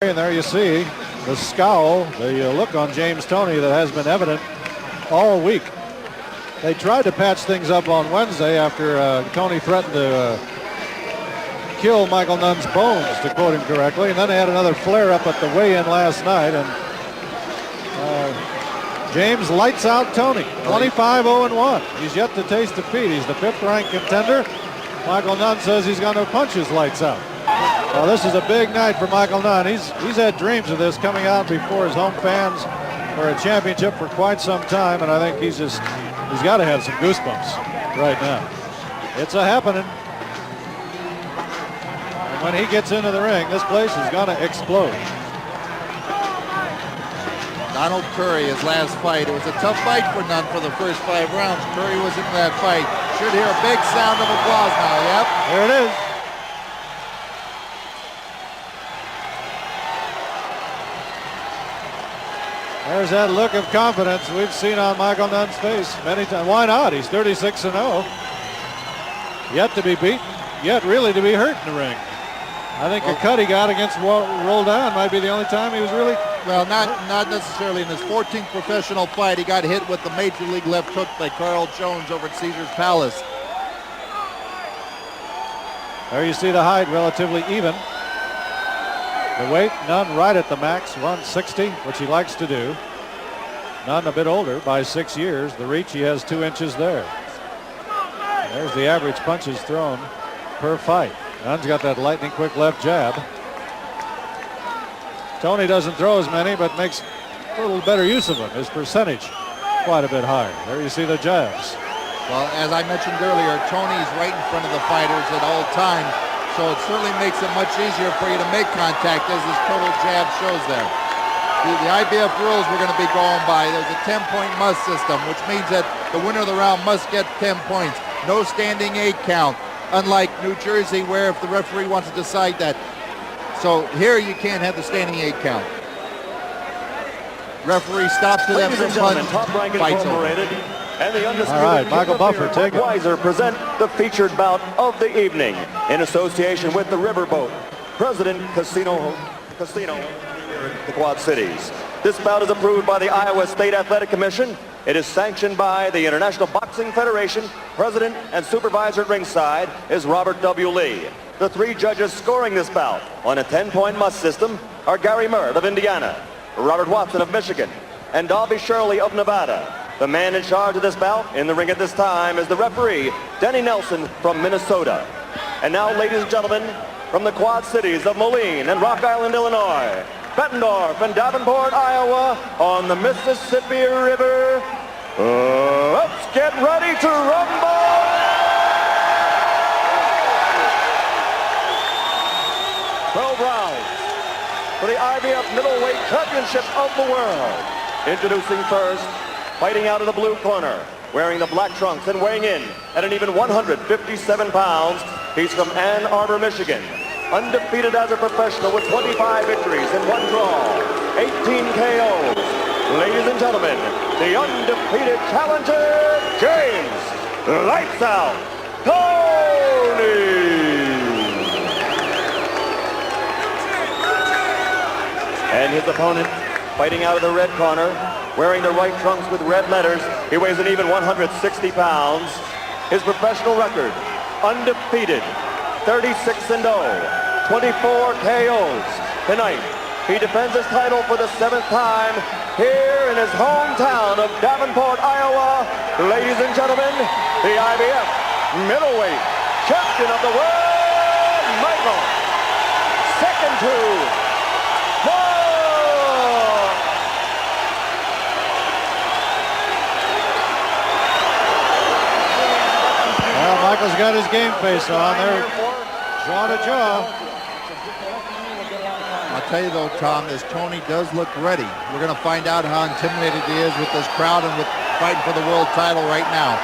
And there you see the scowl, the look on James Toney that has been evident all week. They tried to patch things up on Wednesday after Toney threatened to kill Michael Nunn's bones, to quote him correctly. And then they had another flare-up at the weigh-in last night. And James lights out Toney, 25-0-1. He's yet to taste defeat. He's the 5th-ranked contender. Michael Nunn says he's going to punch his lights out. Well, this is a big night for Michael Nunn. He's had dreams of this coming out before his home fans for a championship for quite some time, and I think he's got to have some goosebumps right now. It's a happening. And when he gets into the ring, this place is going to explode. Donald Curry, his last fight. It was a tough fight for Nunn for the first 5 rounds. Curry was in that fight. Should hear a big sound of applause now. Yep. There it is. There's that look of confidence we've seen on Michael Nunn's face many times. Why not? He's 36-0. Yet to be beaten, yet really to be hurt in the ring. I think a cut he got against Roldan might be the only time he was really... Well, not necessarily. In his 14th professional fight, he got hit with the Major League left hook by Carl Jones over at Caesar's Palace. There you see the height relatively even. The weight, Nunn right at the max, 160, which he likes to do. Nunn a bit older by 6 years. The reach, he has 2 inches there. There's the average punches thrown per fight. Nunn's got that lightning quick left jab. Toney doesn't throw as many, but makes a little better use of them. His percentage quite a bit higher. There you see the jabs. Well, as I mentioned earlier, Toney's right in front of the fighters at all times, so it certainly makes it much easier for you to make contact, as this total jab shows there. The IBF rules we're going to be going by, there's a 10-point must system, which means that the winner of the round must get 10 points. No standing 8 count, unlike New Jersey, where if the referee wants to decide that. So here you can't have the standing 8 count. Referee stops it after a punch, fights over. And the all right, Michael Buffer, take it. Weiser present the featured bout of the evening in association with the Riverboat President Casino here in the Quad Cities. This bout is approved by the Iowa State Athletic Commission. It is sanctioned by the International Boxing Federation. President and supervisor at ringside is Robert W. Lee. The 3 judges scoring this bout on a 10-point must system are Gary Murd of Indiana, Robert Watson of Michigan, and Darby Shirley of Nevada. The man in charge of this bout in the ring at this time is the referee, Denny Nelson from Minnesota. And now, ladies and gentlemen, from the Quad Cities of Moline and Rock Island, Illinois, Bettendorf and Davenport, Iowa, on the Mississippi River, let's get ready to rumble! 12 rounds for the IBF Middleweight Championship of the World. Introducing first, fighting out of the blue corner, wearing the black trunks and weighing in at an even 157 pounds, he's from Ann Arbor, Michigan. Undefeated as a professional with 25 victories and 1 draw, 18 KOs. Ladies and gentlemen, the undefeated challenger, James Lights Out Toney! And his opponent, fighting out of the red corner, wearing the white trunks with red letters, he weighs an even 160 pounds. His professional record, undefeated, 36-0, 24 KOs. Tonight, he defends his title for the 7th time here in his hometown of Davenport, Iowa. Ladies and gentlemen, the IBF Middleweight Champion of the World, Michael, second to Michael's got his game face on there, jaw to jaw. I'll tell you though, Tom, this Toney does look ready. We're going to find out how intimidated he is with this crowd and with fighting for the world title right now.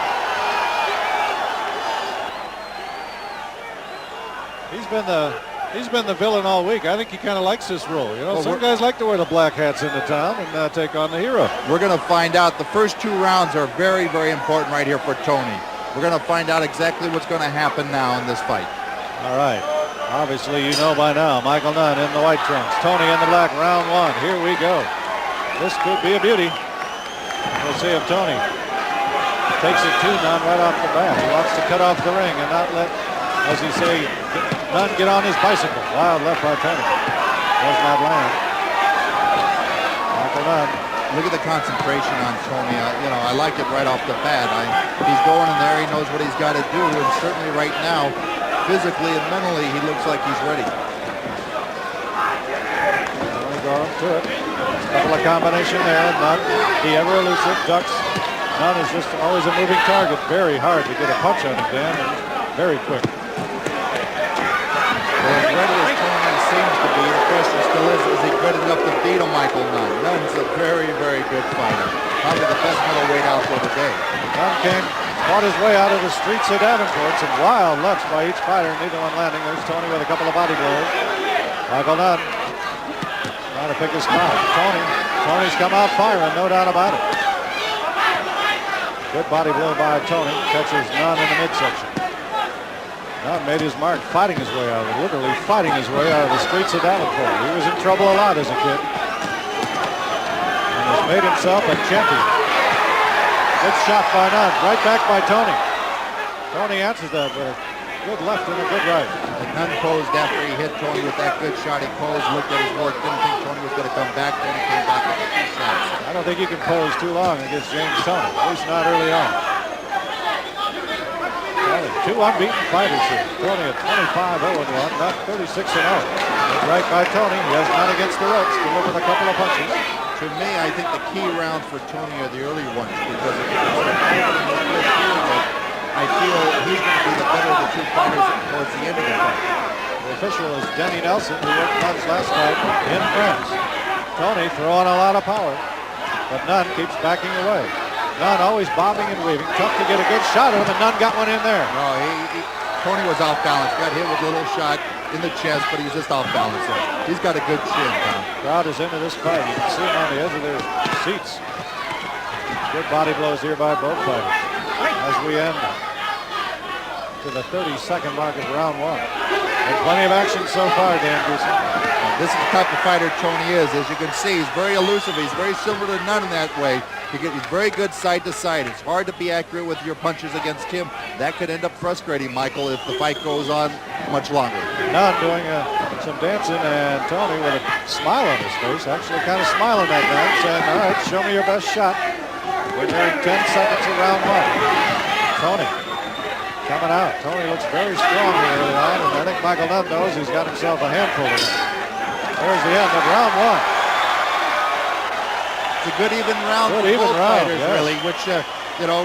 He's been the villain all week. I think he kind of likes this role. You know, well, some guys like to wear the black hats into town and take on the hero. We're going to find out. The first 2 rounds are very, very important right here for Toney. We're going to find out exactly what's going to happen now in this fight. All right. Obviously, you know by now, Michael Nunn in the white trunks. Toney in the black, round one. Here we go. This could be a beauty. We'll see if Toney takes it to Nunn right off the bat. He wants to cut off the ring and not let, as he say, Nunn get on his bicycle. Wild left by Toney. Does not land. Michael Nunn. Look at the concentration on Toney. I like it right off the bat. He's going in there. He knows what he's got to do, and certainly right now, physically and mentally, he looks like he's ready. We'll go up to it. Couple of combination there. Nunn, he ever elusive, ducks. Nunn is just always a moving target. Very hard to get a punch on him, Dan, and very quick. Well, as ready as Toney seems to be, the question still is he good enough to beat a Michael Nunn? Nunn's a very, very good fighter. Probably the best middleweight out there today. Nunn fought his way out of the streets of Davenport. Some wild lefts by each fighter, neither one landing. There's Toney with a couple of body blows. Michael Nunn trying to pick his spot. Toney's come out firing, no doubt about it. Good body blow by Toney. Catches Nunn in the midsection. Nunn made his mark fighting his way out of it, literally fighting his way out of the streets of Davenport. He was in trouble a lot as a kid. And has made himself a champion. Good shot by Nunn. Right back by Toney. Toney answers that with a good left and a good right. And Nunn posed after he hit Toney with that good shot. He posed, looked at his work, didn't think Toney was going to come back. Toney came back with 2 shots. I don't think you can pose too long against James Toney, at least not early on. Two unbeaten fighters here. Toney at 25-0-1, not 36-0. Right by Toney. He has none against the ropes. Delivered a couple of punches. To me, I think the key rounds for Toney are the early ones because if it's I feel he's going to be the better of the two fighters towards the end of the fight. The official is Denny Nelson, who worked Nunn's last fight in France. Toney throwing a lot of power, but Nunn keeps backing away. Nunn always bobbing and weaving. Tough to get a good shot of him, and Nunn got one in there. No, Toney was off balance. Got hit with a little shot in the chest, but he's just off balance there. He's got a good chin, Tom. Crowd is into this fight. You can see him on the edge of their seats. Good body blows here by both fighters. As we end to the 32nd mark of round one. And plenty of action so far, Dan Goosen. This is the type of fighter Toney is. As you can see, he's very elusive. He's very similar to Nunn in that way. He's very good side to side. It's hard to be accurate with your punches against him. That could end up frustrating Michael if the fight goes on much longer. Nunn doing some dancing, and Toney with a smile on his face, actually kind of smiling that night, saying, all right, show me your best shot. We're nearing 10 seconds of round one. Toney coming out. Toney looks very strong here early on, and I think Michael Nunn knows he's got himself a handful of it. There's the end of round one. It's a good even round for both fighters, yes. Really, which,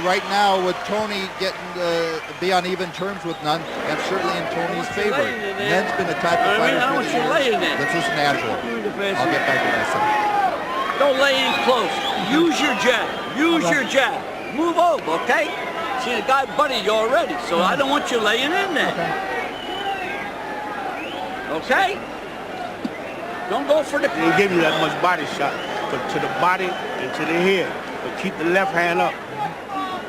right now with Toney getting be on even terms with Nunn, that's certainly in Toney's favor. Nunn's been the type of fighter for the years. Let's listen to Angelo. I'll get back to that second. Don't lay in close. Use your jab. Use your jab. Move over, okay? See, the guy buddied you already, so I don't want you laying in there. Okay? Don't go for the... They didn't give you that much body shot, but to the body and to the head. But keep the left hand up.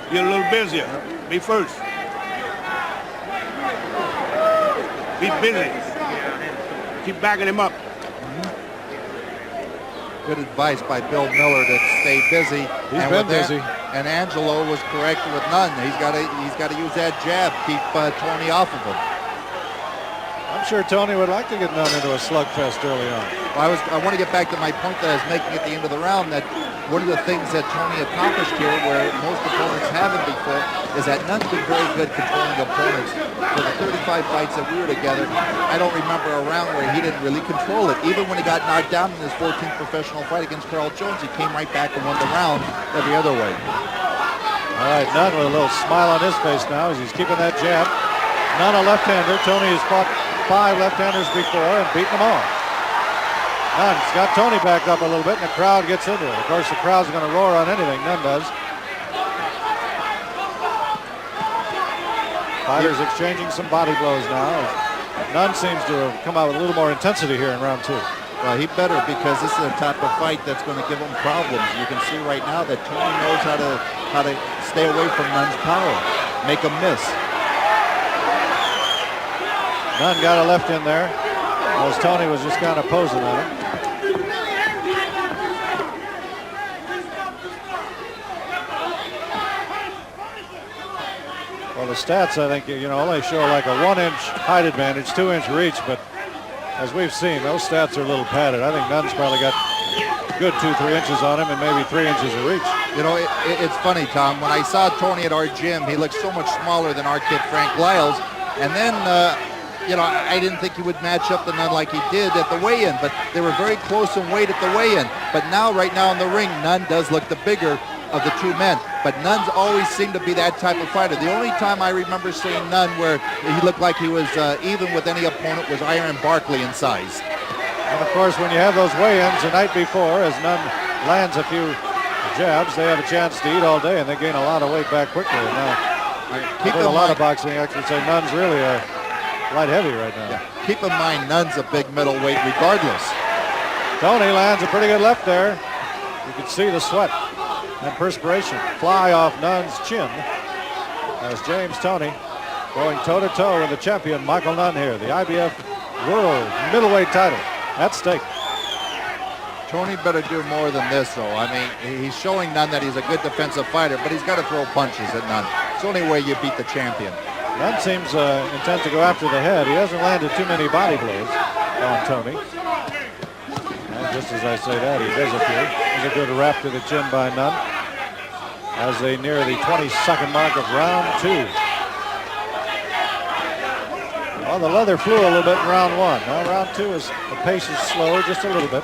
Get a little busier. Be first. Be busy. Keep backing him up. Good advice by Bill Miller to stay busy. He's been busy. And Angelo was correct with Nunn. He's got to use that jab, keep Toney off of him. I'm sure Toney would like to get Nunn into a slugfest early on. Well, I want to get back to my point that I was making at the end of the round, that one of the things that Toney accomplished here, where most opponents haven't before, is that Nunn's been very good controlling opponents. For the 35 fights that we were together, I don't remember a round where he didn't really control it. Even when he got knocked down in his 14th professional fight against Carl Jones, he came right back and won the round every other way. All right, Nunn with a little smile on his face now as he's keeping that jab. Nunn a left-hander. Toney has fought 5 left-handers before and beaten them all. Nunn's got Toney backed up a little bit, and the crowd gets into it. Of course, the crowd's going to roar on anything Nunn does. Fighters exchanging some body blows now. Nunn seems to have come out with a little more intensity here in round 2. Well, he better, because this is a type of fight that's going to give him problems. You can see right now that Toney knows how to stay away from Nunn's power, make him miss. Nunn got a left in there as Toney was just kind of posing on him. Well, the stats, I think, only show like a 1-inch height advantage, 2-inch reach, but as we've seen, those stats are a little padded. I think Nunn's probably got good 2-3 inches on him and maybe 3 inches of reach. It's funny, Tom. When I saw Toney at our gym, he looked so much smaller than our kid Frank Lyles, and then I didn't think he would match up to Nunn like he did at the weigh-in, but they were very close in weight at the weigh-in. But right now in the ring, Nunn does look the bigger of the two men, but Nunn's always seemed to be that type of fighter. The only time I remember seeing Nunn where he looked like he was even with any opponent was Iron Barkley in size. And of course, when you have those weigh-ins the night before, as Nunn lands a few jabs, they have a chance to eat all day, and they gain a lot of weight back quickly. And now, keep a lot of boxing experts say Nunn's really a light heavy right now. Yeah. Keep in mind, Nunn's a big middleweight regardless. Toney lands a pretty good left there. You can see the sweat and perspiration fly off Nunn's chin as James Toney going toe-to-toe with the champion Michael Nunn here. The IBF World Middleweight title at stake. Toney better do more than this, though. I mean, he's showing Nunn that he's a good defensive fighter, but he's got to throw punches at Nunn. It's the only way you beat the champion. Nunn seems intent to go after the head. He hasn't landed too many body blows on Toney. And just as I say that, he does appear. There's a good wrap to the chin by Nunn as they near the 22nd mark of round 2. Well, the leather flew a little bit in round 1. Now round 2 the pace is slower just a little bit.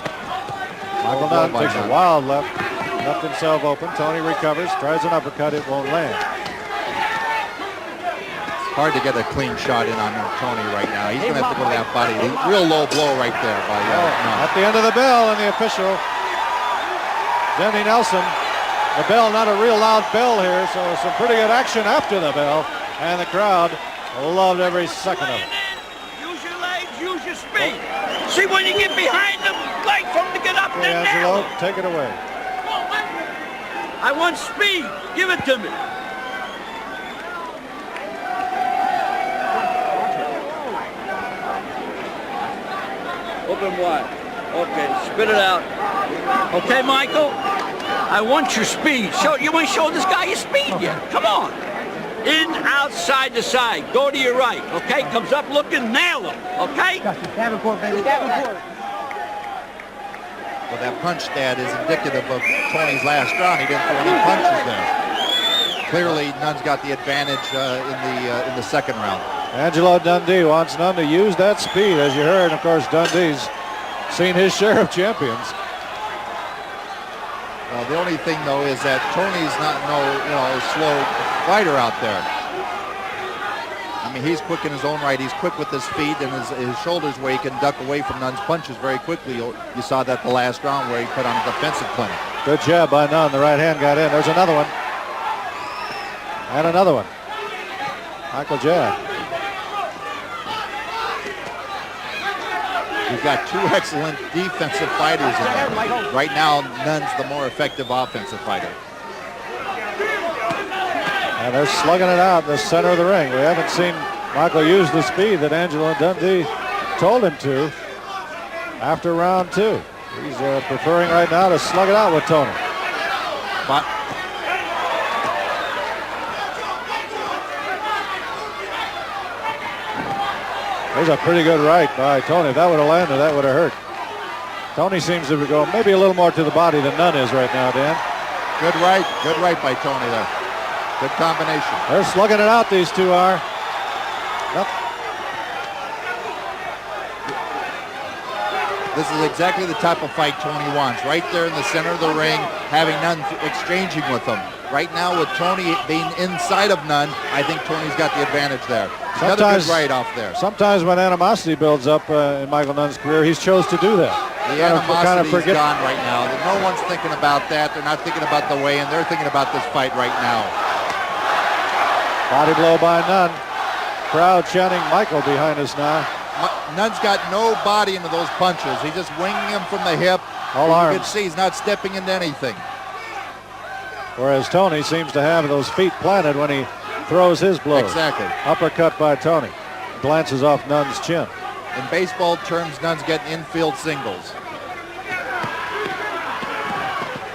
Michael Nunn takes a wild left himself open. Toney recovers, tries an uppercut, it won't land. Hard to get a clean shot in on Toney right now. He's going to have to go to that body. Real low blow right there by Nunn. At the end of the bell, and the official, Denny Nelson. The bell, not a real loud bell here, so some pretty good action after the bell, and the crowd loved every second of it. Use your legs, use your speed. See when you get behind them, like for them to get up Okay, and Angelo, down. take it away. I want speed. Give it to me. Open wide. Okay, spit it out. Okay, Michael? I want your speed. You want to show this guy your speed yet? Come on. In, outside the side. Go to your right. Okay? Comes up looking, nail him. Okay? Well, that punch, Dad, is indicative of Toney's last round. He didn't throw any punches there. Clearly, Nunn's got the advantage in the second round. Angelo Dundee wants Nunn to use that speed, as you heard. Of course, Dundee's seen his share of champions. Well, the only thing, though, is that Toney's not a slow fighter out there. I mean, he's quick in his own right. He's quick with his feet and his shoulders where he can duck away from Nunn's punches very quickly. You saw that the last round where he put on a defensive clinic. Good jab by Nunn. The right hand got in. There's another one. And another one. Michael jab. We've got two excellent defensive fighters in there. Right now, Nunn's the more effective offensive fighter. And they're slugging it out in the center of the ring. We haven't seen Michael use the speed that Angelo Dundee told him to after round 2. He's preferring right now to slug it out with Toney. But there's a pretty good right by Toney. If that would have landed, that would have hurt. Toney seems to be going maybe a little more to the body than Nunn is right now, Dan. Good right by Toney there. Good combination. They're slugging it out, these two are. Nope. This is exactly the type of fight Toney wants. Right there in the center of the ring, having Nunn exchanging with him. Right now, with Toney being inside of Nunn, I think Toney's got the advantage there. Another good right off there. Sometimes when animosity builds up in Michael Nunn's career, he's chose to do that. The animosity's gone right now. No one's thinking about that. They're not thinking about the weigh-in. They're thinking about this fight right now. Body blow by Nunn. Crowd chanting Michael behind us now. Nunn's got no body into those punches. He's just winging them from the hip. All arms. You can see he's not stepping into anything. Whereas Toney seems to have those feet planted when he throws his blows. Exactly. Uppercut by Toney. glances off Nunn's chin. In baseball terms, Nunn's getting infield singles.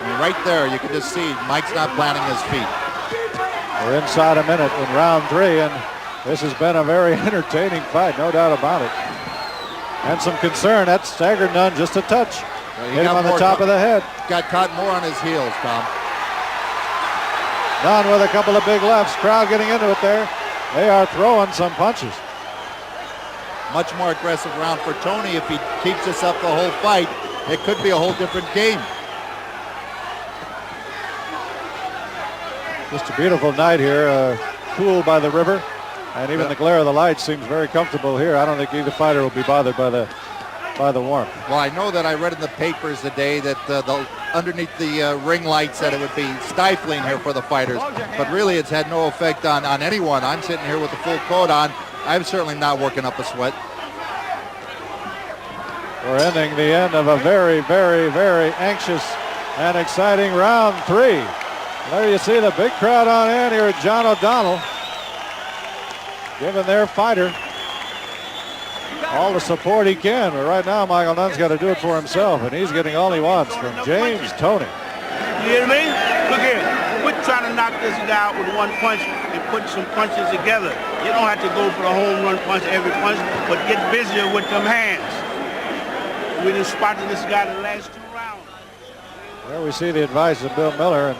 And right there, you can just see Mike's not planting his feet. We're inside a minute in round 3, and this has been a very entertaining fight, no doubt about it. And some concern. That staggered Nunn just a touch. Hit him on the top of the head. Got caught more on his heels, Tom. Nunn with a couple of big lefts. Crowd getting into it there. They are throwing some punches. Much more aggressive round for Toney. If he keeps this up the whole fight, it could be a whole different game. Just a beautiful night here, cool by the river, and even the glare of the lights seems very comfortable here. I don't think either fighter will be bothered by the warmth. Well, I know that I read in the papers today that underneath the ring lights that it would be stifling here for the fighters, but really it's had no effect on anyone. I'm sitting here with the full coat on. I'm certainly not working up a sweat. We're ending the end of a very, very, very anxious and exciting round 3. There you see the big crowd on hand here at John O'Donnell, giving their fighter all the support he can. But right now, Michael Nunn's got to do it for himself, and he's getting all he wants from James Toney. You hear me? Look here. Quit trying to knock this guy out with one punch and put some punches together. You don't have to go for the home run punch every punch, but get busier with them hands. We done spotted this guy the last 2 rounds. There we see the advice of Bill Miller, and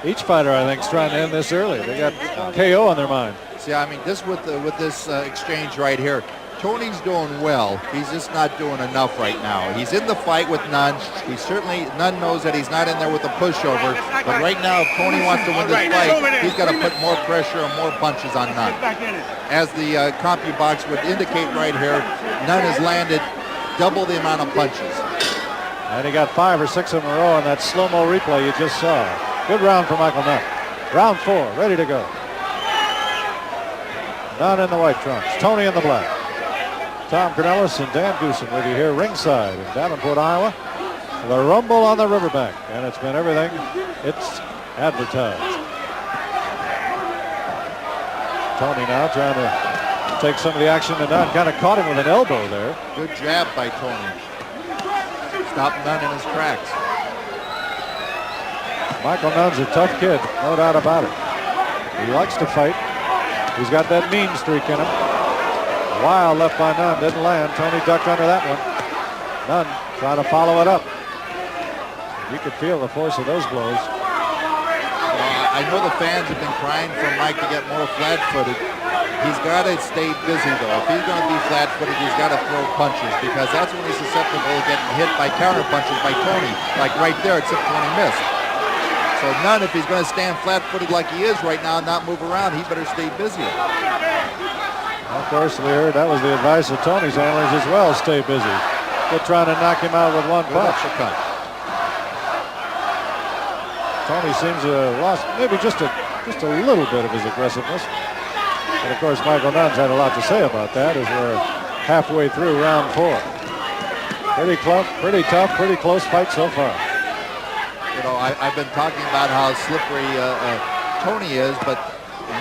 each fighter, I think, is trying to end this early. They got KO on their mind. See, I mean, this with this exchange right here, Toney's doing well. He's just not doing enough right now. He's in the fight with Nunn. Nunn knows that he's not in there with a pushover. But right now, if Toney wants to win this fight, he's got to put more pressure and more punches on Nunn. As the CompuBox would indicate right here, Nunn has landed double the amount of punches. And he got 5 or 6 in a row on that slow-mo replay you just saw. Good round for Michael Nunn. Round 4, ready to go. Nunn in the white trunks, Toney in the black. Tom Cornelis and Dan Goosen with you here ringside in Davenport, Iowa. The Rumble on the Riverbank, and it's been everything it's advertised. Toney now trying to take some of the action to Nunn. Kind of caught him with an elbow there. Good jab by Toney. Stopped Nunn in his tracks. Michael Nunn's a tough kid, no doubt about it. He likes to fight. He's got that mean streak in him. Wild left by Nunn, didn't land. Toney ducked under that one. Nunn trying to follow it up. You could feel the force of those blows. I know the fans have been crying for Mike to get more flat-footed. He's got to stay busy, though. If he's going to be flat-footed, he's got to throw punches, because that's when he's susceptible to getting hit by counter punches by Toney, like right there, except when he missed. So Nunn, if he's going to stand flat-footed like he is right now and not move around, he better stay busy. Of course, we heard that was the advice of Toney's handlers as well. Stay busy. They're trying to knock him out with one punch. Toney seems to have lost maybe just a little bit of his aggressiveness. And of course, Michael Nunn's had a lot to say about that as we're halfway through round 4. Pretty tough, pretty close fight so far. You know, I've been talking about how slippery Toney is, but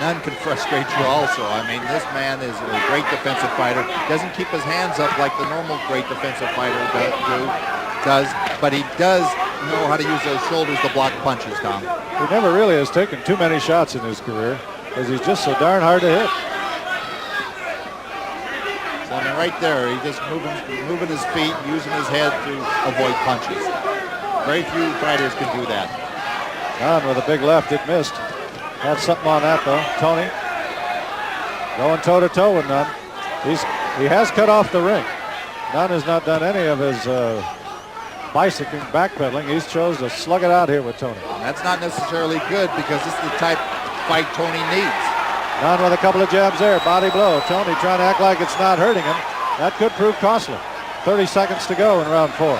Nunn can frustrate you also. I mean, this man is a great defensive fighter. Doesn't keep his hands up like the normal great defensive fighter does, but he does know how to use those shoulders to block punches, Tom. He never really has taken too many shots in his career because he's just so darn hard to hit. So, I mean, right there, he's just moving his feet, using his head to avoid punches. Very few fighters can do that. Nunn with a big left, it missed. Had something on that, though. Toney going toe-to-toe with Nunn. He has cut off the ring. Nunn has not done any of his bicycling, backpedaling. He's chose to slug it out here with Toney. That's not necessarily good, because this is the type of fight Toney needs. Nunn with a couple of jabs there, body blow. Toney trying to act like it's not hurting him. That could prove costly. 30 seconds to go in round 4.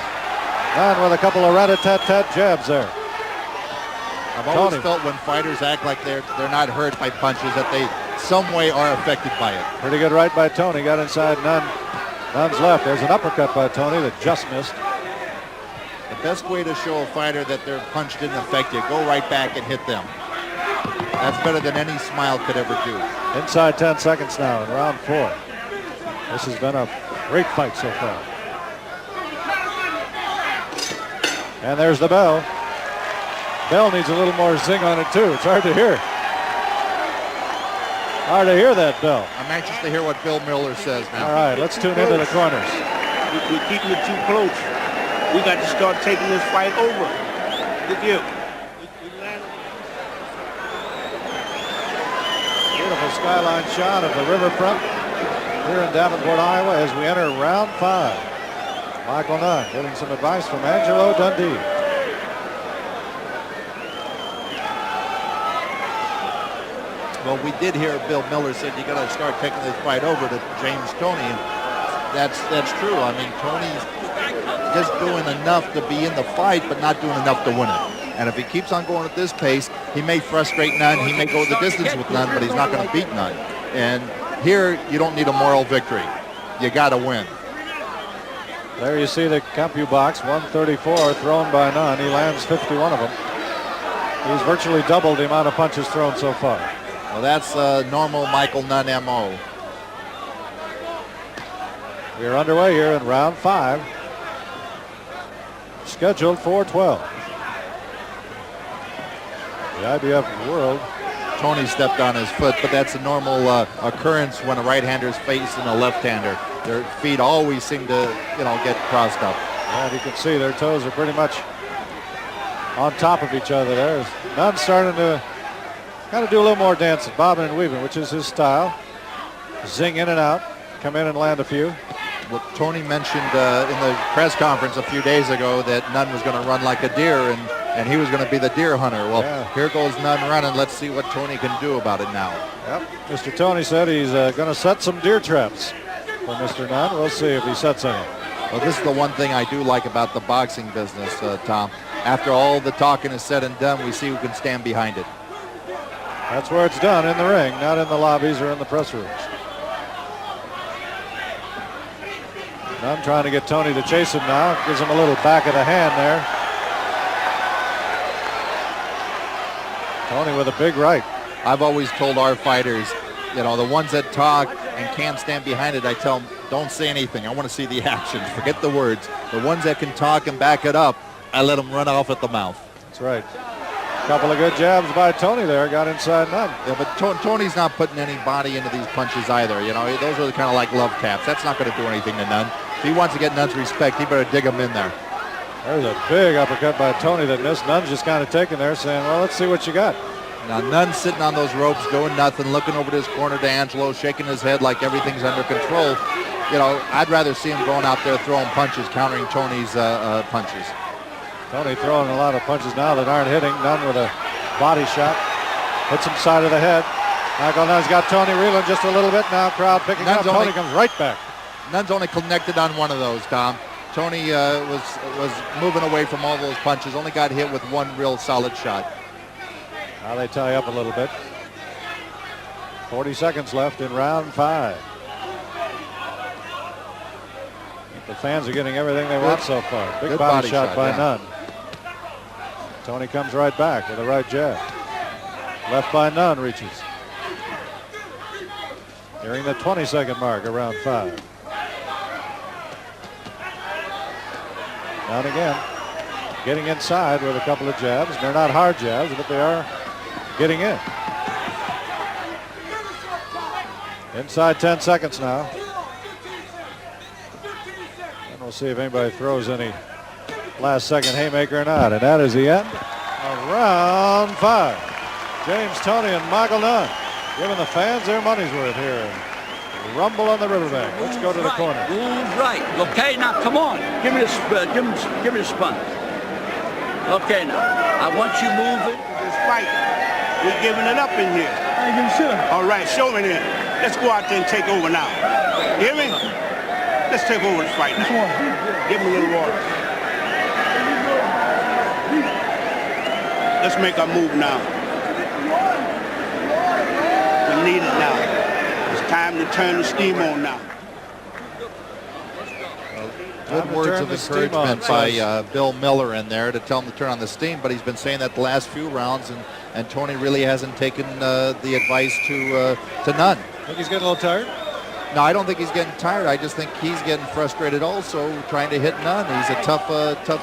Nunn with a couple of rat-a-tat-tat jabs there. I've always felt when fighters act like they're not hurt by punches, that they some way are affected by it. Pretty good right by Toney. Got inside Nunn's left. There's an uppercut by Toney that just missed. The best way to show a fighter that their punch didn't affect you, go right back and hit them. That's better than any smile could ever do. Inside 10 seconds now in round 4. This has been a great fight so far. And there's the bell. Bell needs a little more zing on it too. It's hard to hear. Hard to hear that bell. I'm anxious to hear what Bill Miller says now. All right, let's tune into the corners. We're keeping it too close. We got to start taking this fight over. Look here. Beautiful skyline shot of the riverfront here in Davenport, Iowa, as we enter round 5. Michael Nunn getting some advice from Angelo Dundee. Well, we did hear Bill Miller said you got to start taking this fight over to James Toney, and that's true. I mean, Toney's just doing enough to be in the fight, but not doing enough to win it. And if he keeps on going at this pace, he may frustrate Nunn. He may go the distance with Nunn, but he's not going to beat Nunn. And here, you don't need a moral victory. You got to win. There you see the Compu box, 134 thrown by Nunn. He lands 51 of them. He's virtually doubled the amount of punches thrown so far. Well, that's normal Michael Nunn MO. We are underway here in round 5. Scheduled for 12. The IBF World. Toney stepped on his foot, but that's a normal occurrence when a right-hander's facing a left-hander. Their feet always seem to, get crossed up. And you can see their toes are pretty much on top of each other there. Nunn's starting to kind of do a little more dancing, bobbing and weaving, which is his style. Zing in and out, come in and land a few. Well, Toney mentioned in the press conference a few days ago that Nunn was going to run like a deer, and he was going to be the deer hunter. Well, Here goes Nunn running. Let's see what Toney can do about it now. Yep. Mr. Toney said he's going to set some deer traps for Mr. Nunn. We'll see if he sets any. Well, this is the one thing I do like about the boxing business, Tom. After all the talking is said and done, we see who can stand behind it. That's where it's done, in the ring, not in the lobbies or in the press rooms. Nunn trying to get Toney to chase him now. Gives him a little back of the hand there. Toney with a big right. I've always told our fighters, the ones that talk and can't stand behind it, I tell them, don't say anything. I want to see the actions. Forget the words. The ones that can talk and back it up, I let them run off at the mouth. That's right. A couple of good jabs by Toney there. Got inside Nunn. Yeah, but Toney's not putting any body into these punches either. Those are kind of like love taps. That's not going to do anything to Nunn. If he wants to get Nunn's respect, he better dig him in there. There's a big uppercut by Toney that missed. Nunn's just kind of taking there saying, well, let's see what you got. Now, Nunn's sitting on those ropes doing nothing, looking over to his corner to Angelo, shaking his head like everything's under control. I'd rather see him going out there throwing punches, countering Toney's punches. Toney throwing a lot of punches now that aren't hitting. Nunn with a body shot. Hits him side of the head. Michael Nunn's got Toney reeling just a little bit now. Crowd picking up. Toney comes right back. Nunn's only connected on one of those, Tom. Toney was moving away from all those punches. Only got hit with one real solid shot. Now they tie up a little bit. 40 seconds left in round 5. The fans are getting everything they want so far. Big body shot by Nunn. Toney comes right back with a right jab. Left by Nunn reaches. Nearing the 20-second mark of round 5. Nunn again. Getting inside with a couple of jabs. They're not hard jabs, but they are getting in. Inside 10 seconds now. And we'll see if anybody throws any last second haymaker or not. And that is the end of round 5. James Toney and Michael Nunn giving the fans their money's worth here. Rumble on the riverbank. Let's go to the corner. Move right. Okay, now come on. Give me the spun. Okay, now I want you moving. This fight, we're giving it up in here. All right, show me then. Let's go out there and take over now. Hear me? Let's take over this fight now. Give me a little water. Let's make our move now. We need it now. It's time to turn the steam on now. Good words of encouragement by Bill Miller in there to tell him to turn on the steam, but he's been saying that the last few rounds, and Toney really hasn't taken the advice to Nunn. Think he's getting a little tired? No, I don't think he's getting tired. I just think he's getting frustrated also trying to hit Nunn. He's a tough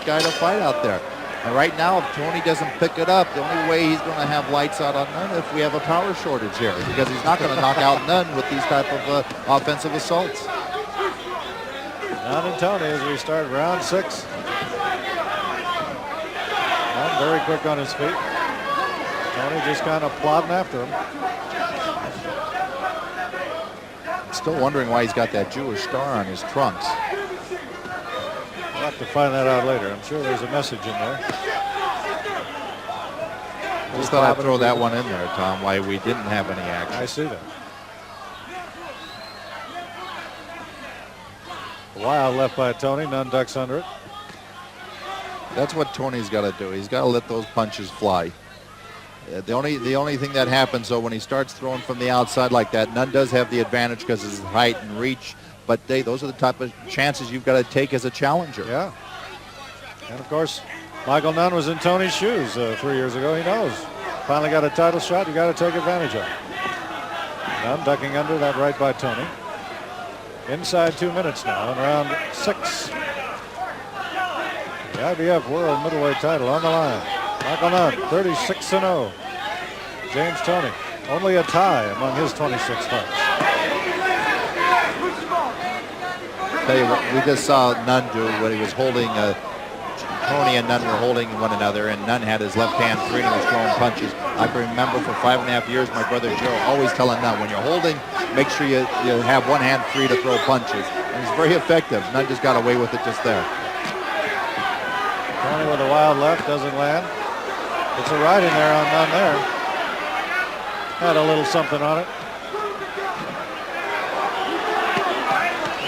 guy to fight out there. And right now, if Toney doesn't pick it up, the only way he's going to have lights out on Nunn if we have a power shortage here, because he's not going to knock out Nunn with these type of offensive assaults. Nunn and Toney as we start round 6. Nunn very quick on his feet. Toney just kind of plodding after him. Still wondering why he's got that Jewish star on his trunks. We'll have to find that out later. I'm sure there's a message in there. Just thought I'd throw that one in there, Tom, why we didn't have any action. I see that. Wild left by Toney. Nunn ducks under it. That's what Toney's got to do. He's got to let those punches fly. The only thing that happens, though, when he starts throwing from the outside like that, Nunn does have the advantage because of his height and reach, but those are the type of chances you've got to take as a challenger. Yeah. And, of course, Michael Nunn was in Toney's shoes 3 years ago. He knows. Finally got a title shot. You got to take advantage of it. Nunn ducking under that right by Toney. Inside 2 minutes now in round 6. The IBF World Middleweight title on the line. Michael Nunn, 36-0. James Toney, only a tie among his 26 fights. Tell you what, we just saw Nunn do when he was holding, Toney and Nunn were holding one another, and Nunn had his left hand free and he was throwing punches. I can remember for 5.5 years, my brother Joe always telling Nunn, when you're holding, make sure you have one hand free to throw punches. And it's very effective. Nunn just got away with it just there. Toney with a wild left, doesn't land. It's a right in there on Nunn there. Had a little something on it.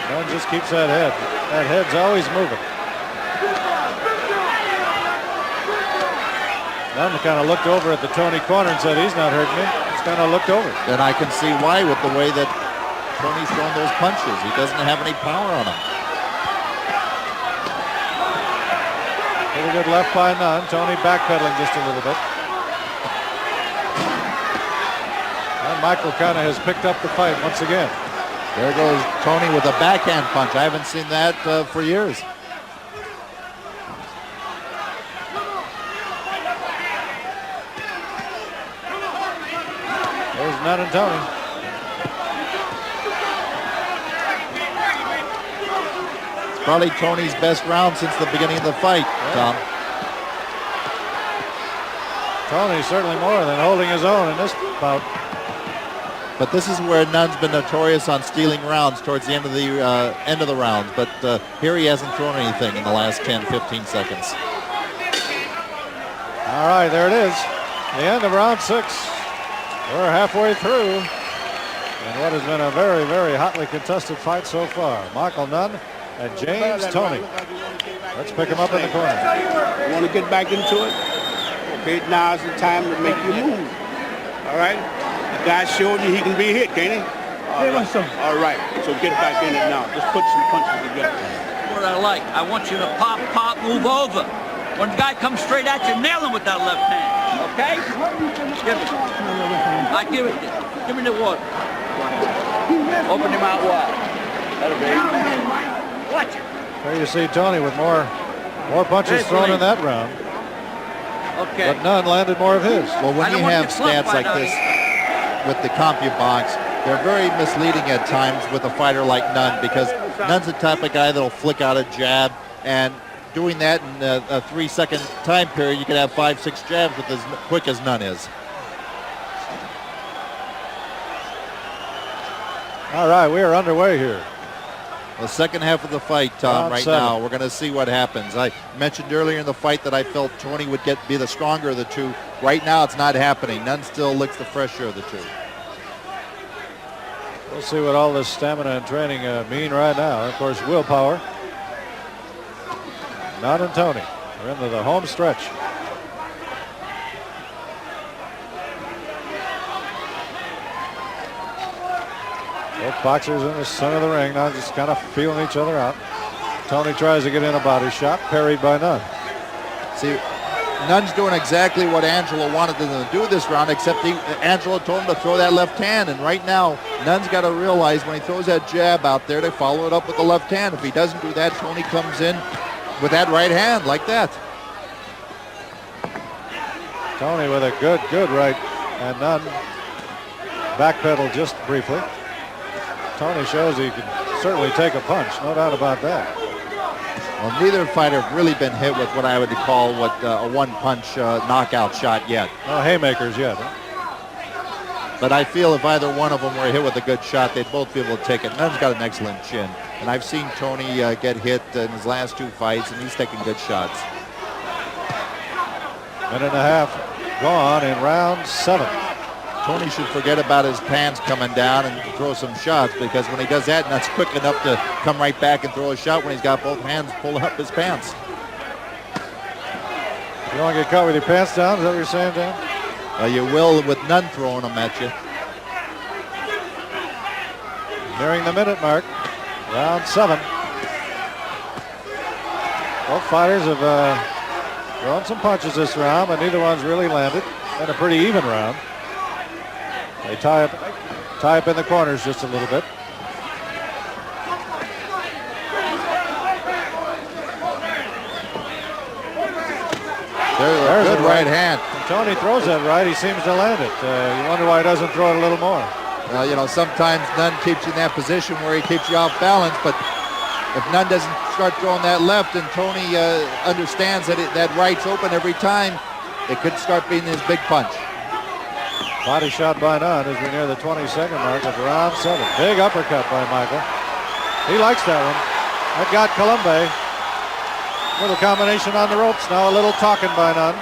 Nunn just keeps that head. That head's always moving. Nunn kind of looked over at the Toney corner and said, he's not hurting me. He's kind of looked over. And I can see why with the way that Toney's throwing those punches. He doesn't have any power on him. Pretty good left by Nunn. Toney backpedaling just a little bit. And Michael kind of has picked up the fight once again. There goes Toney with a backhand punch. I haven't seen that for years. There's Nunn and Toney. Probably Toney's best round since the beginning of the fight, Tom. Toney certainly more than holding his own in this bout. But this is where Nunn's been notorious on stealing rounds towards the end of the rounds. But here he hasn't thrown anything in the last 10, 15 seconds. All right, there it is. The end of round 6. We're halfway through. And what has been a very, very hotly contested fight so far. Michael Nunn and James Toney. Let's pick him up in the corner. You want to get back into it? Okay, now's the time to make you move. All right? The guy showed you he can be hit, can't he? All right, so get back in it now. Just put some punches together. What I like, I want you to pop, move over. When the guy comes straight at you, nail him with that left hand. Okay? Give it. I give it. Give me the water. Open him out wide. That'll be. Watch it. There you see Toney with more punches thrown in that round. Okay. But Nunn landed more of his. Well, when you have stats like this with the CompuBox, they're very misleading at times with a fighter like Nunn, because Nunn's the type of guy that'll flick out a jab, and doing that in a 3-second time period, you could have 5-6 jabs with as quick as Nunn is. All right, we are underway here. The second half of the fight, Tom, Round right 7. now. We're going to see what happens. I mentioned earlier in the fight that I felt Toney would be the stronger of the two. Right now, it's not happening. Nunn still looks the fresher of the two. We'll see what all this stamina and training mean right now. Of course, willpower. Nunn and Toney are into the home stretch. Both boxers in the center of the ring now, just kind of feeling each other out. Toney tries to get in a body shot, parried by Nunn. See, Nunn's doing exactly what Angelo wanted him to do this round, except Angelo told him to throw that left hand. And right now, Nunn's got to realize when he throws that jab out there to follow it up with the left hand. If he doesn't do that, Toney comes in with that right hand like that. Toney with a good right, and Nunn backpedal just briefly. Toney shows he can certainly take a punch, no doubt about that. Well, neither fighter have really been hit with what I would call a one-punch knockout shot yet. No haymakers yet. Huh? But I feel if either one of them were hit with a good shot, they'd both be able to take it. Nunn's got an excellent chin. And I've seen Toney get hit in his last 2 fights, and he's taking good shots. Minute and a half gone in round 7. Toney should forget about his pants coming down and throw some shots, because when he does that, Nunn's quick enough to come right back and throw a shot when he's got both hands pulling up his pants. You don't want to get caught with your pants down? Is that what you're saying, Dan? You will with Nunn throwing them at you. Nearing the minute mark. Round 7. Both fighters have thrown some punches this round, but neither one's really landed. Been a pretty even round. They tie up in the corners just a little bit. There's a good right hand. When Toney throws that right, he seems to land it. You wonder why he doesn't throw it a little more. Well, you know, sometimes Nunn keeps you in that position where he keeps you off balance, but if Nunn doesn't start throwing that left and Toney understands that that right's open every time, it could start being his big punch. Body shot by Nunn as we near the 22nd mark of round 7. Big uppercut by Michael. He likes that one. That got Colombe. Little combination on the ropes. Now a little talking by Nunn.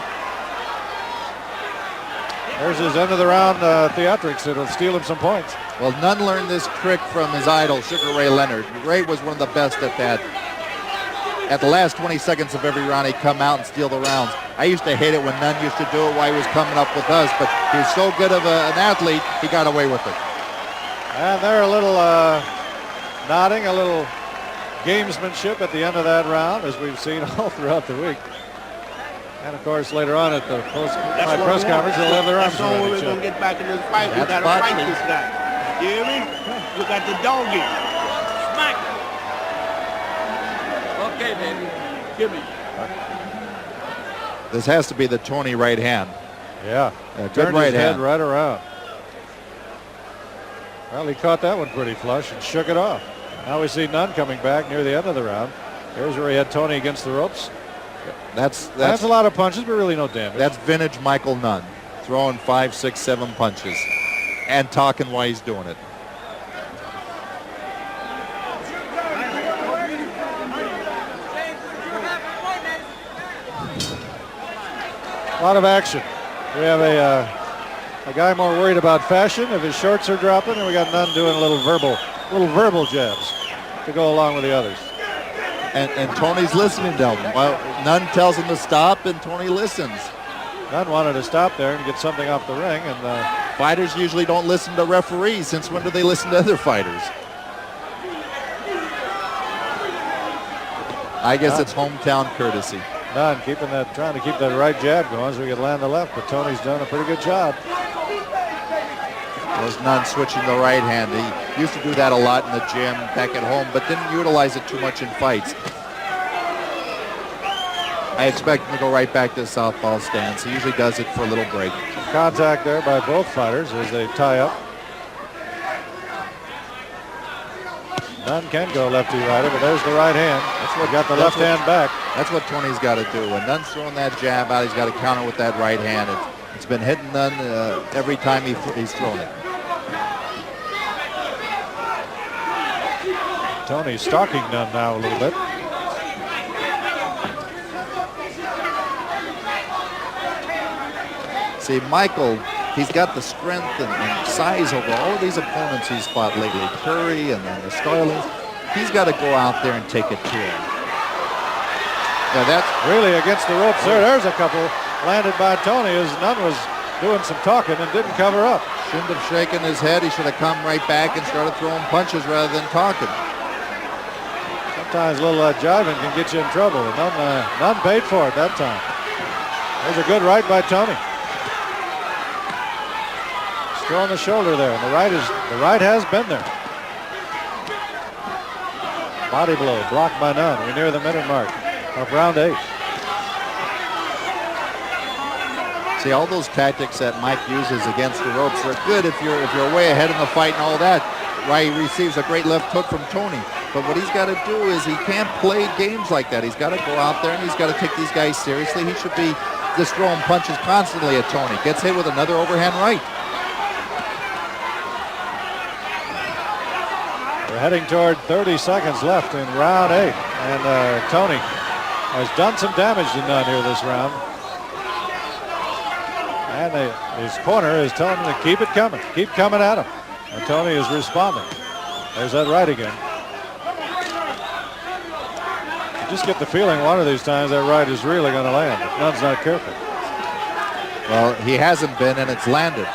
There's his end of the round theatrics. It'll steal him some points. Well, Nunn learned this trick from his idol, Sugar Ray Leonard. Ray was one of the best at that. At the last 20 seconds of every round, he'd come out and steal the rounds. I used to hate it when Nunn used to do it while he was coming up with us, but he was so good of an athlete, he got away with it. And there a little nodding, a little gamesmanship at the end of that round, as we've seen all throughout the week. And of course, later on at the post-fight press conference, they'll have their arms That's the around only way each we're other. going to get back in this fight. We got to fight this guy. You hear me? We got the doggy. Smack. Okay, baby. Give me. This has to be the Toney right hand. Yeah, Good turned right his head hand. right around. Well, he caught that one pretty flush and shook it off. Now we see Nunn coming back near the end of the round. Here's where he had Toney against the ropes. That's a lot of punches, but really no damage. That's vintage Michael Nunn, throwing 5, 6, 7 punches and talking while he's doing it. A lot of action. We have a guy more worried about fashion if his shorts are dropping, and we got Nunn doing a little verbal jabs to go along with the others. And Toney's listening to him. Well, Nunn tells him to stop, and Toney listens. Nunn wanted to stop there and get something off the ring, and Fighters usually don't listen to referees. Since when do they listen to other fighters? I guess it's hometown courtesy. Nunn trying to keep that right jab going so we could land the left, but Toney's done a pretty good job. Was Nunn switching the right hand. He used to do that a lot in the gym back at home, but didn't utilize it too much in fights. I expect him to go right back to the southpaw stance. He usually does it for a little break. Contact there by both fighters as they tie up. Nunn can go lefty-righty, but there's the right hand. Got the left hand back. That's what Toney's got to do. When Nunn's throwing that jab out, he's got to counter with that right hand. It's been hitting Nunn every time he's thrown it. Toney's stalking Nunn now a little bit. See, Michael, he's got the strength and size over all of these opponents he's fought lately. Curry and then the Starlings. He's got to go out there and take it to him. Yeah, that's really against the ropes there. There's a couple landed by Toney as Nunn was doing some talking and didn't cover up. Shouldn't have shaken his head. He should have come right back and started throwing punches rather than talking. Sometimes a little jiving can get you in trouble. Nunn paid for it that time. There's a good right by Toney. Still on the shoulder there, and the right has been there. Body blow blocked by Nunn. We're near the minute mark of round 8. See, all those tactics that Mike uses against the ropes are good if you're way ahead in the fight and all that. Right, he receives a great left hook from Toney. But what he's got to do is he can't play games like that. He's got to go out there and he's got to take these guys seriously. He should be just throwing punches constantly at Toney. Gets hit with another overhand right. We're heading toward 30 seconds left in round 8. And Toney has done some damage to Nunn here this round. And his corner is telling him to keep it coming. Keep coming at him. And Toney is responding. There's that right again. You just get the feeling one of these times that right is really going to land if Nunn's not careful. Well, he hasn't been, and it's landed.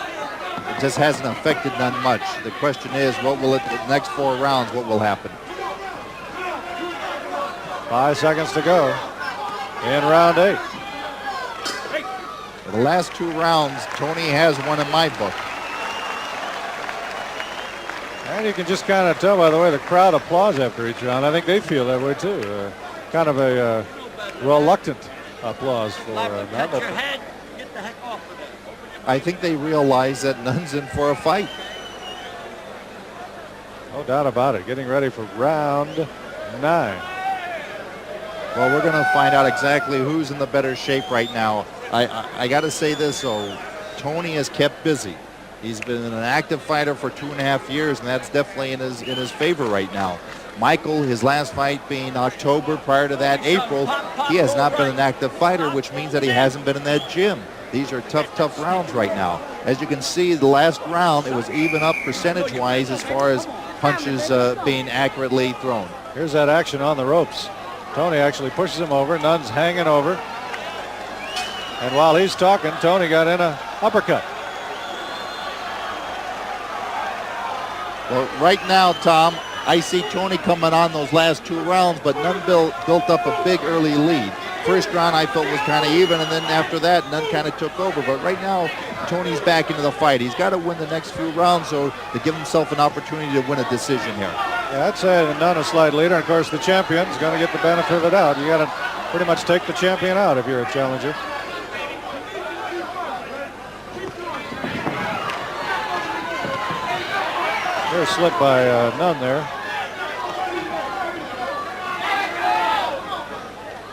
It just hasn't affected Nunn much. The question is, what will it, the next 4 rounds, what will happen? 5 seconds to go in round 8. For the last 2 rounds, Toney has won in my book. And you can just kind of tell by the way the crowd applauds after each round. I think they feel that way too. Kind of a reluctant applause for Nunn. Touch your head. Get the heck off of it. I think they realize that Nunn's in for a fight. No doubt about it. Getting ready for round 9. Well, we're going to find out exactly who's in the better shape right now. I got to say this, though. Toney is kept busy. He's been an active fighter for 2.5 years, and that's definitely in his favor right now. Michael, his last fight being October, prior to that April, he has not been an active fighter, which means that he hasn't been in that gym. These are tough rounds right now. As you can see, the last round, it was even up percentage-wise as far as punches being accurately thrown. Here's that action on the ropes. Toney actually pushes him over. Nunn's hanging over. And while he's talking, Toney got in an uppercut. Well, right now, Tom, I see Toney coming on those last 2 rounds, but Nunn built up a big early lead. First round I felt was kind of even, and then after that, Nunn kind of took over. But right now, Toney's back into the fight. He's got to win the next few rounds so to give himself an opportunity to win a decision here. Yeah, I'd say Nunn a slight leader. And of course, the champion's going to get the benefit of the doubt. You got to pretty much take the champion out if you're a challenger. There's a slip by Nunn there.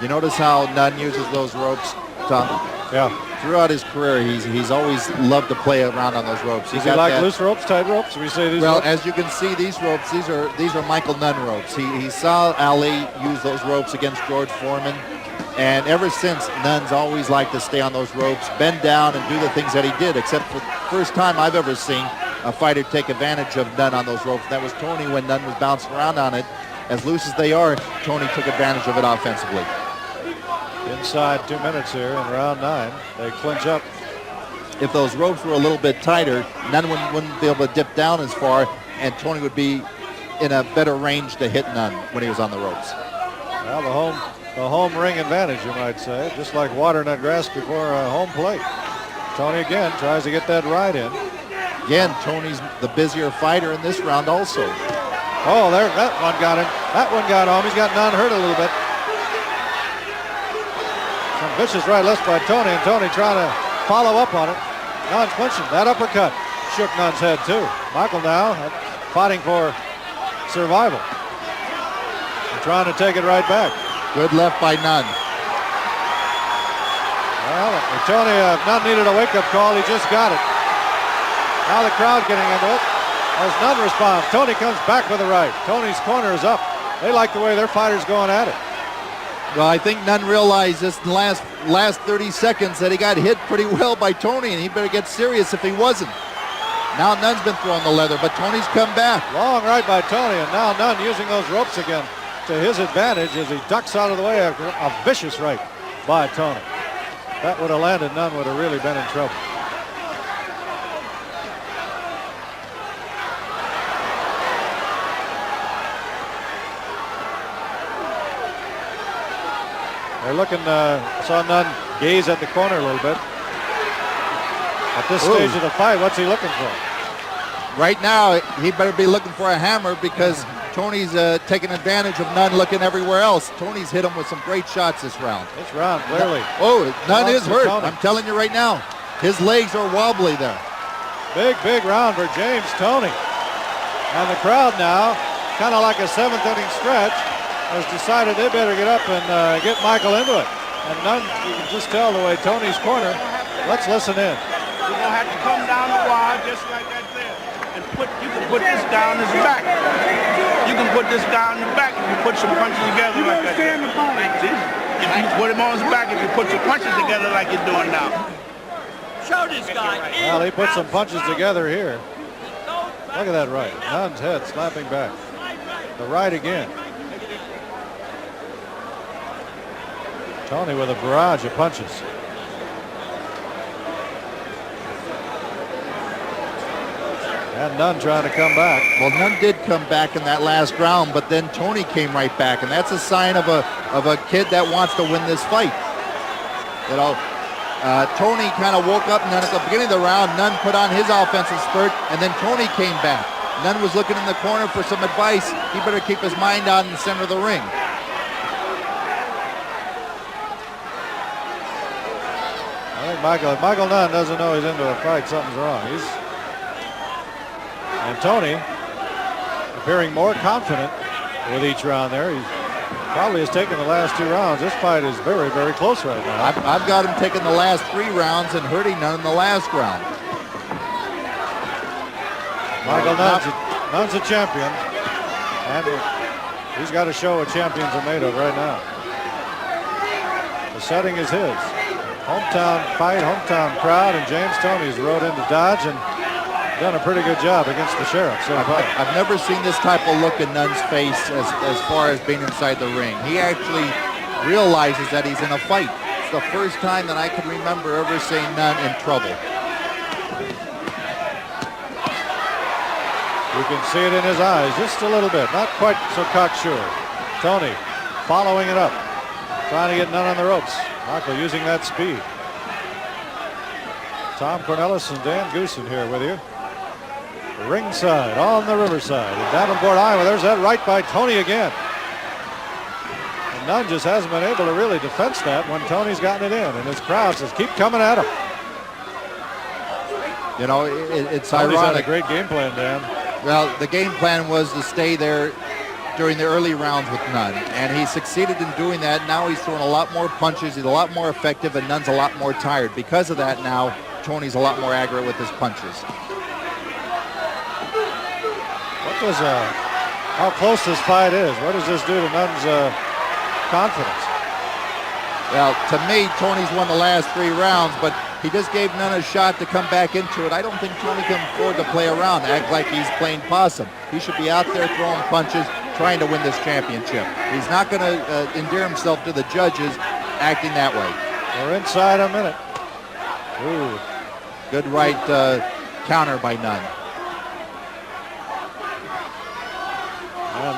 You notice how Nunn uses those ropes, Tom? Yeah. Throughout his career, he's always loved to play around on those ropes. Does he like loose ropes, tight ropes? We say these. Well, ropes? as you can see, these ropes, these are Michael Nunn ropes. He saw Ali use those ropes against George Foreman, and ever since, Nunn's always liked to stay on those ropes, bend down, and do the things that he did. Except for the first time I've ever seen a fighter take advantage of Nunn on those ropes. That was Toney when Nunn was bouncing around on it. As loose as they are, Toney took advantage of it offensively. Inside 2 minutes here in round 9. They clinch up. If those ropes were a little bit tighter, Nunn wouldn't be able to dip down as far, and Toney would be in a better range to hit Nunn when he was on the ropes. Well, the home ring advantage, you might say, just like watering that grass before a home plate. Toney again tries to get that right in. Again, Toney's the busier fighter in this round also. Oh, there, that one got him. That one got home. He's got Nunn hurt a little bit. Some vicious right left by Toney, and Toney trying to follow up on it. Nunn's punching. That uppercut shook Nunn's head too. Michael now fighting for survival. And trying to take it right back. Good left by Nunn. Well, Toney, Nunn needed a wake-up call. He just got it. Now the crowd getting into it. As Nunn responds, Toney comes back with the right. Toney's corner is up. They like the way their fighters going at it. Well, I think Nunn realized this in the last 30 seconds that he got hit pretty well by Toney, and he better get serious if he wasn't. Now Nunn's been throwing the leather, but Toney's come back. Long right by Toney, and now Nunn using those ropes again to his advantage as he ducks out of the way after a vicious right by Toney. That would have landed, Nunn would have really been in trouble. They're looking, saw Nunn gaze at the corner a little bit. At this stage of the fight, what's he looking for? Right now, he better be looking for a hammer because Toney's taking advantage of Nunn looking everywhere else. Toney's hit him with some great shots this round. This round, clearly. Nunn is hurt. I'm telling you right now. His legs are wobbly there. Big round for James Toney. And the crowd now, kind of like a 7th inning stretch, has decided they better get up and get Michael into it. And Nunn, you can just tell the way Toney's corner. Let's listen in. You're going to have to come down the wall just like that there. And you can put this down his back. You can put this down in the back if you put some punches together like that. Like this. If you put him on his back, if you put some punches together like you're doing now. Show this guy. Well, he put some punches together here. Look at that right. Nunn's head slapping back. The right again. Toney with a barrage of punches. And Nunn trying to come back. Well, Nunn did come back in that last round, but then Toney came right back, and that's a sign of a kid that wants to win this fight. You know, Toney kind of woke up, and then at the beginning of the round, Nunn put on his offensive spurt, and then Toney came back. Nunn was looking in the corner for some advice. He better keep his mind out in the center of the ring. I think Michael Nunn doesn't know he's into a fight. Something's wrong. And Toney appearing more confident with each round there. He probably has taken the last 2 rounds. This fight is very close right now. I've got him taking the last 3 rounds and hurting Nunn in the last round. Michael Nunn's a champion, and he's got to show what champions are made of right now. The setting is his. Hometown fight, hometown crowd, and James Toney's rode into Dodge and done a pretty good job against the Sheriff so far. I've never seen this type of look in Nunn's face as far as being inside the ring. He actually realizes that he's in a fight. It's the first time that I can remember ever seeing Nunn in trouble. You can see it in his eyes just a little bit, not quite so cocksure. Toney following it up, trying to get Nunn on the ropes. Michael using that speed. Tom Cornelis and Dan Goosen here with you. Ringside on the Riverside in Davenport, Iowa. There's that right by Toney again. And Nunn just hasn't been able to really defense that when Toney's gotten it in, and his crowd says keep coming at him. You know, it's Toney's ironic. had a great game plan, Dan. Well, the game plan was to stay there during the early rounds with Nunn, and he succeeded in doing that. Now he's throwing a lot more punches. He's a lot more effective, and Nunn's a lot more tired. Because of that now, Toney's a lot more accurate with his punches. How close this fight is? What does this do to Nunn's confidence? Well, to me, Toney's won the last 3 rounds, but he just gave Nunn a shot to come back into it. I don't think Toney can afford to play around, act like he's playing possum. He should be out there throwing punches, trying to win this championship. He's not going to endear himself to the judges acting that way. We're inside a minute. Ooh. Good right counter by Nunn.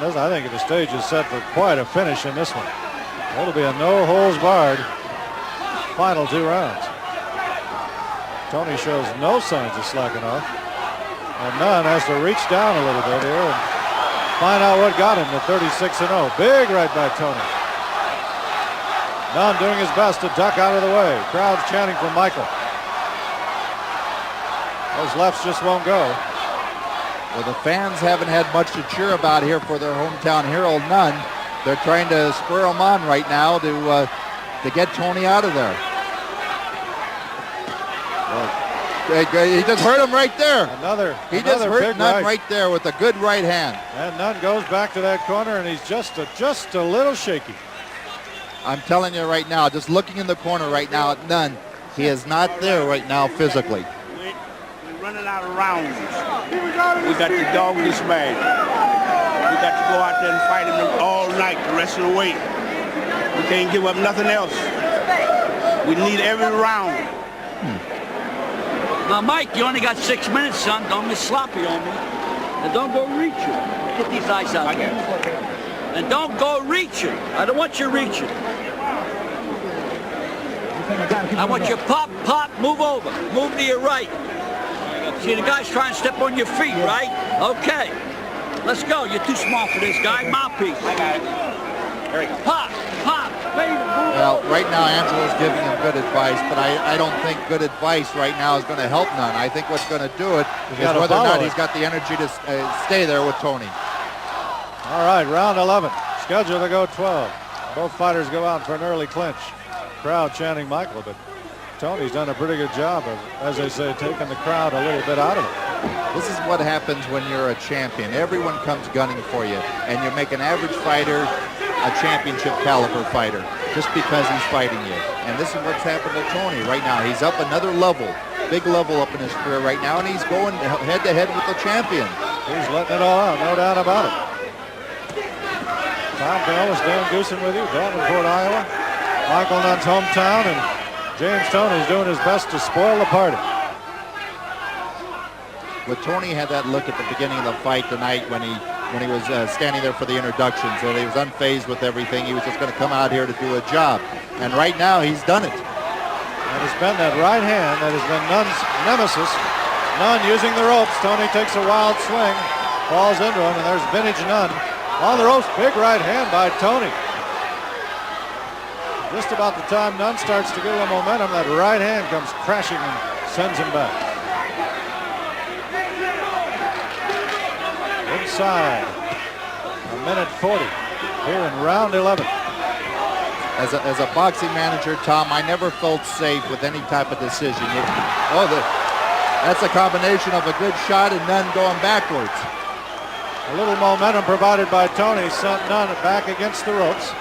I think the stage is set for quite a finish in this one. It'll be a no-holds-barred final 2 rounds. Toney shows no signs of slacking off. And Nunn has to reach down a little bit here and find out what got him to 36-0. Big right by Toney. Nunn doing his best to duck out of the way. Crowd's chanting for Michael. Those lefts just won't go. Well, the fans haven't had much to cheer about here for their hometown hero, Nunn. They're trying to spur him on right now to get Toney out of there. He just hurt him right there. He just hurt Nunn right there with a good right hand. And Nunn goes back to that corner, and he's just a little shaky. I'm telling you right now, just looking in the corner right now at Nunn, he is not there right now physically. We're running out of rounds. We got to dog this man. We got to go out there and fight him all night the rest of the way. We can't give up nothing else. We need every round. Now, Mike, you only got 6 minutes, son. Don't be sloppy on me. And don't go reaching. Get these eyes out there. And don't go reaching. I don't want you reaching. I want you pop, pop, move over. Move to your right. See, the guy's trying to step on your feet, right? Okay. Let's go. You're too small for this guy. Mouthpiece. I got it. Pop, pop. Well, right now Angelo's giving him good advice, but I don't think good advice right now is going to help Nunn. I think what's going to do it is whether or not he's got the energy to stay there with Toney. All right, round 11. Scheduled to go 12. Both fighters go out for an early clinch. Crowd chanting Michael, but Toney's done a pretty good job of, as they say, taking the crowd a little bit out of it. This is what happens when you're a champion. Everyone comes gunning for you, and you make an average fighter a championship caliber fighter just because he's fighting you. And this is what's happened to Toney right now. He's up another level, big level up in his career right now, and he's going head to head with the champion. He's letting it all out, no doubt about it. Tom Canellis, Dan Goosen with you, Davenport, Iowa. Michael Nunn's hometown, and James Toney's doing his best to spoil the party. But Toney had that look at the beginning of the fight tonight when he was standing there for the introductions, and he was unfazed with everything. He was just going to come out here to do a job. And right now, he's done it. And it's been that right hand that has been Nunn's nemesis. Nunn using the ropes. Toney takes a wild swing, falls into him, and there's vintage Nunn. On the ropes, big right hand by Toney. Just about the time Nunn starts to get a little momentum, that right hand comes crashing and sends him back. Inside, a minute 40 here in round 11. As a boxing manager, Tom, I never felt safe with any type of decision. That's a combination of a good shot and Nunn going backwards. A little momentum provided by Toney sent Nunn back against the ropes.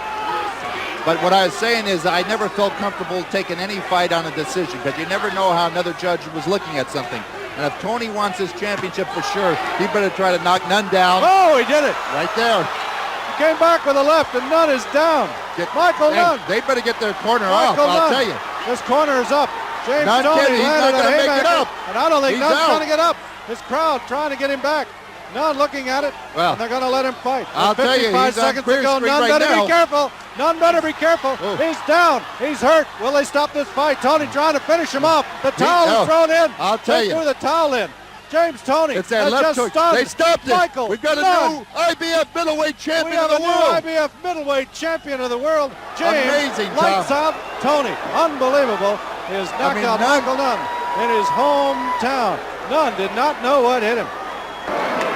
But what I was saying is I never felt comfortable taking any fight on a decision because you never know how another judge was looking at something. And if Toney wants his championship for sure, he better try to knock Nunn down. Oh, he did it. Right there. He came back with a left, and Nunn is down. Nunn. They better get their corner off, I'll tell you. This corner is up. James Not Toney kidding, he's not landed a going to make it haymaker, up. and I don't think He's Nunn's out. going to get up. His crowd trying to get him back. Nunn looking at it, and they're going to let him fight. I'll tell you, 55 he's on seconds clear to go. street Nunn right better now. be careful. Nunn better be careful. Oh. He's down. He's hurt. Will they stop this fight? Toney trying to finish him off. The towel is thrown in. I'll tell They you. threw the towel in. James Toney It's that has left just hook. stunned They stopped it. Michael We've got a Nunn. new IBF middleweight We champion have of a the new world. IBF middleweight champion of the world. James Amazing, Tom. lights out Toney. Unbelievable. He has knocked out Michael Nunn in his hometown. Nunn did not know what hit him.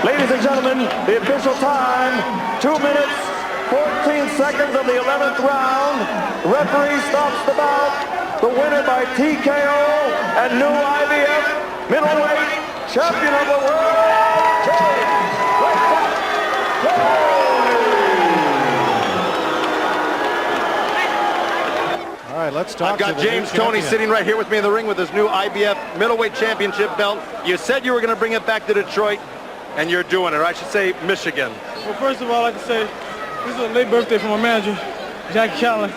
Ladies and gentlemen, the official time, 2 minutes, 14 seconds of the 11th round. The referee stops the bout. The winner by TKO and new IBF middleweight champion of the world, James Toney. All right, let's talk. I've got James Toney sitting right here with me in the ring with his new IBF middleweight championship belt. You said you were going to bring it back to Detroit, and you're doing it, or I should say Michigan. Well, first of all, I'd like to say this is a late birthday for my manager, Jackie Catlin,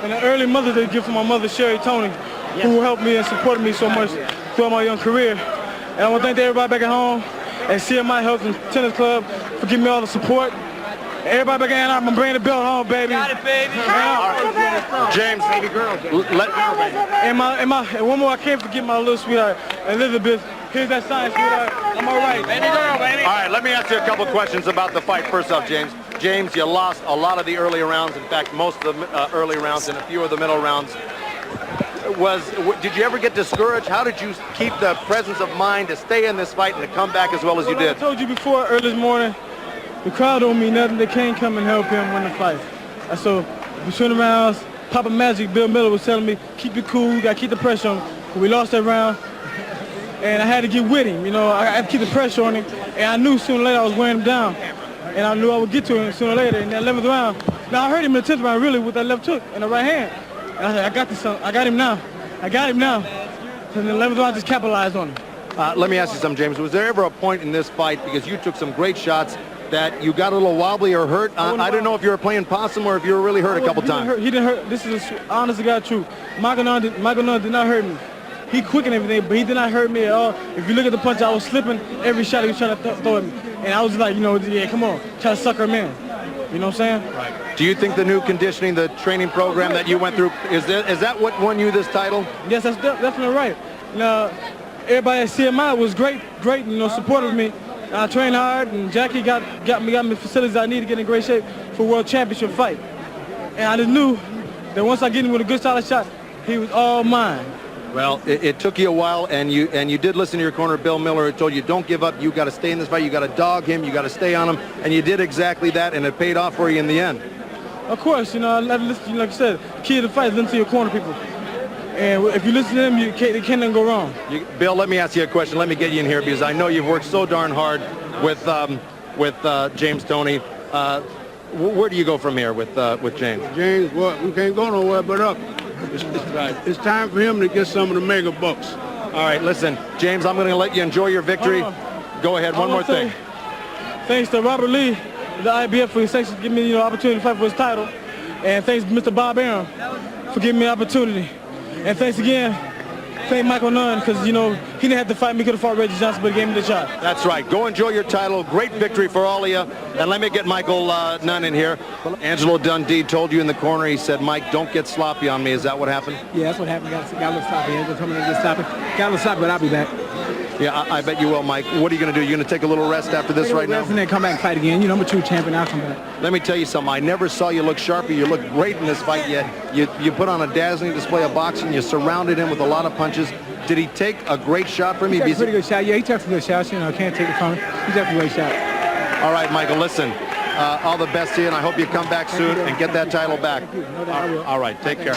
and an early Mother's Day gift for my mother, Sherry Toney, who helped me and supported me so much throughout my young career. And I want to thank everybody back at home at CMI Health and Tennis Club for giving me all the support. And everybody back at Ann Arbor, I'm bringing the belt home, baby. Got it, baby. James, baby girl. And one more, I can't forget my little sweetheart, Elizabeth. Here's that sign, sweetheart. I'm all right. Baby girl, baby. All right, let me ask you a couple questions about the fight. First off, James. James, you lost a lot of the early rounds. In fact, most of the early rounds and a few of the middle rounds. Did you ever get discouraged? How did you keep the presence of mind to stay in this fight and to come back as well as you did? I told you before, early this morning, the crowd don't mean nothing. They can't come and help him win the fight. And so between the rounds, Papa Magic, Bill Miller was telling me, keep it cool, you got to keep the pressure on him. We lost that round, and I had to get with him. You know, I had to keep the pressure on him, and I knew sooner or later I was wearing him down. And I knew I would get to him sooner or later in that 11th round. Now, I heard him in the 10th round, really, with that left hook and the right hand. And I said, I got this son. I got him now. I got him now. And the 11th round, I just capitalized on him. Let me ask you something, James. Was there ever a point in this fight, because you took some great shots, that you got a little wobbly or hurt? I don't know if you were playing possum or if you were really hurt a couple times. He didn't hurt. This is honest to God truth. Michael Nunn did not hurt me. He quick and everything, but he did not hurt me at all. If you look at the punch, I was slipping every shot he was trying to throw at me. And I was like, you know, yeah, come on, try to sucker him in. You know what I'm saying? Right. Do you think the new conditioning, the training program that you went through, is that what won you this title? Yes, that's definitely right. Now, everybody at CMI was great, you know, supported me. I trained hard, and Jackie got me the facilities I need to get in great shape for World Championship fight. And I just knew that once I get him with a good solid shot, he was all mine. Well, it took you a while, and you did listen to your corner, Bill Miller, who told you don't give up. You got to stay in this fight. You got to dog him. You got to stay on him, and you did exactly that, and it paid off for you in the end. Of course, you know, I listen, like I said, the key to the fight is listen to your corner people. And if you listen to them, they can't go wrong. Bill, let me ask you a question. Let me get you in here because I know you've worked so darn hard with James Toney. Where do you go from here with James? James, well, we can't go nowhere but up. It's time for him to get some of the mega bucks. All right, listen, James, I'm going to let you enjoy your victory. Go ahead, one more thing. Thanks to Robert Lee, the IBF, for giving me the opportunity to fight for his title. And thanks to Mr. Bob Arum for giving me the opportunity. And thanks again, thank Michael Nunn, because, you know, he didn't have to fight me, could have fought Reggie Johnson, but he gave me the shot. That's right. Go enjoy your title. Great victory for all of you. And let me get Michael Nunn in here. Angelo Dundee told you in the corner, he said, Mike, don't get sloppy on me. Is that what happened? Yeah, that's what happened. Got a little sloppy. Angelo told me to get sloppy. Got a little sloppy, but I'll be back. Yeah, I bet you will, Mike. What are you going to do? You're going to take a little rest after this right now? And then come back and fight again. You know, I'm a true champion. I'll come back. Let me tell you something. I never saw you look sharper. You look great in this fight. You put on a dazzling display of boxing. You surrounded him with a lot of punches. Did he take a great shot from you? He took a pretty good shot. Yeah, he took some good shots. You know, can't take it from him. He took a great shot. All right, Michael, listen. All the best to you, and I hope you come back soon and get that title back. No doubt I will. All right, take care.